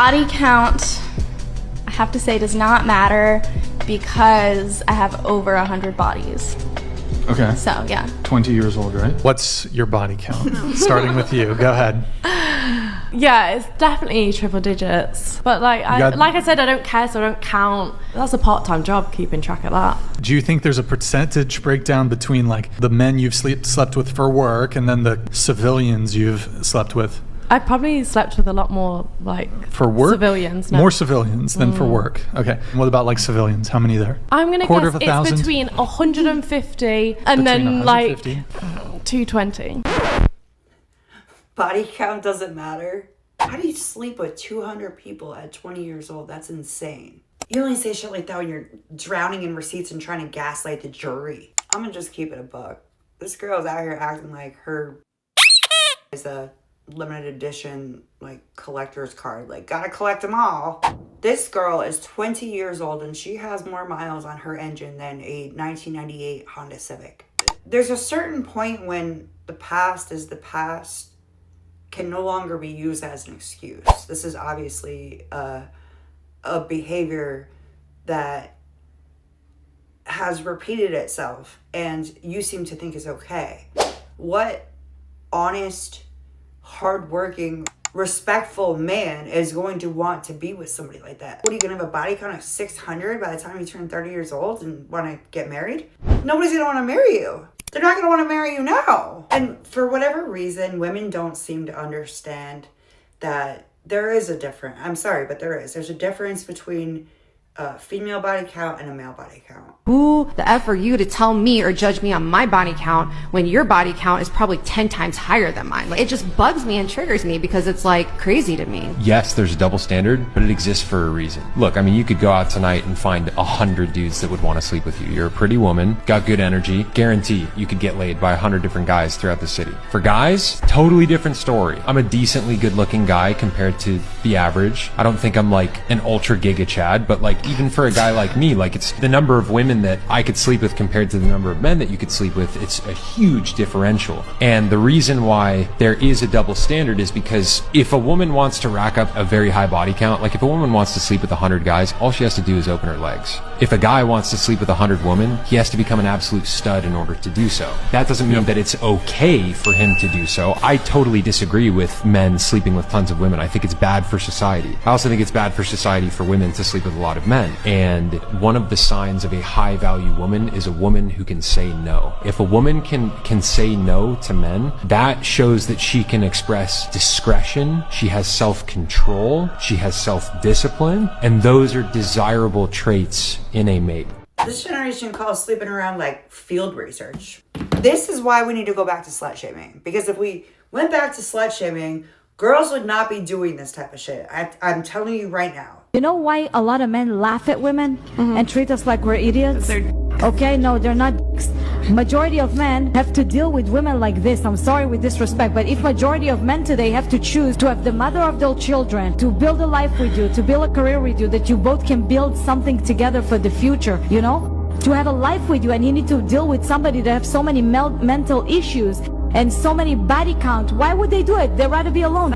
body count, I have to say, does not matter because I have over 100 bodies. Okay. So, yeah. 20 years old, right? What's your body count? Starting with you. Go ahead. Yeah, it's definitely triple digits. But like I said, I don't care, so I don't count. That's a part-time job, keeping track of that. Do you think there's a percentage breakdown between like the men you've slept with for work and then the civilians you've slept with? I probably slept with a lot more like For work? civilians. No. More civilians than for work. Okay. And what about like civilians? How many there? I'm gonna Quarter guess of a thousand? it's between 150 and then 150? like 220. Body count doesn't matter. How do you sleep with 200 people at 20 years old? That's insane. You only say shit like that when you're drowning in receipts and trying to gaslight the jury. I'm gonna just keep it a buck. This girl's out here acting like her is a limited edition like collector's card. Like, gotta collect them all. This girl is 20 years old and she has more miles on her engine than a 1998 Honda Civic. There's a certain point when the past is the past can no longer be used as an excuse. This is obviously a behavior that has repeated itself and you seem to think is okay. What honest, hardworking, respectful man is going to want to be with somebody like that? What, are you gonna have a body count of 600 by the time you turn 30 years old and want to get married? Nobody's gonna want to marry you. They're not gonna want to marry you now. And for whatever reason, women don't seem to understand that there is a difference. I'm sorry, but there is. There's a difference between a female body count and a male body count. Who the F are you to tell me or judge me on my body count when your body count is probably 10 times higher than mine? Like, it just bugs me and triggers me because it's like crazy to me. Yes, there's a double standard, but it exists for a reason. Look, I mean, you could go out tonight and find 100 dudes that would want to sleep with you. You're a pretty woman, got good energy, guarantee you could get laid by 100 different guys throughout the city. For guys, totally different story. I'm a decently good looking guy compared to the average. I don't think I'm like an ultra giga chad, but like even for a guy like me, like it's the number of women that I could sleep with compared to the number of men that you could sleep with. It's a huge differential. And the reason why there is a double standard is because if a woman wants to rack up a very high body count, like if a woman wants to sleep with 100 guys, all she has to do is open her legs. If a guy wants to sleep with 100 women, he has to become an absolute stud in order to do so. That doesn't mean that it's okay for him to do so. I totally disagree with men sleeping with tons of women. I think it's bad for society. I also think it's bad for society for women to sleep with a lot of men. And one of the signs of a high value woman is a woman who can say no. If a woman can say no to men, that shows that she can express discretion, she has self-control, she has self-discipline, and those are desirable traits in a mate. This generation calls sleeping around like field research. This is why we need to go back to slut shaming. Because if we went back to slut shaming, girls would not be doing this type of shit. I'm telling you right now. You know why a lot of men laugh at women and treat us like we're idiots? Okay, no, they're not. Majority of men have to deal with women like this. I'm sorry with disrespect, but if majority of men today have to choose to have the mother of their children, to build a life with you, to build a career with you, that you both can build something together for the future, you know? To have a life with you, and you need to deal with somebody that have so many mental issues and so many body count. Why would they do it? They'd rather be alone.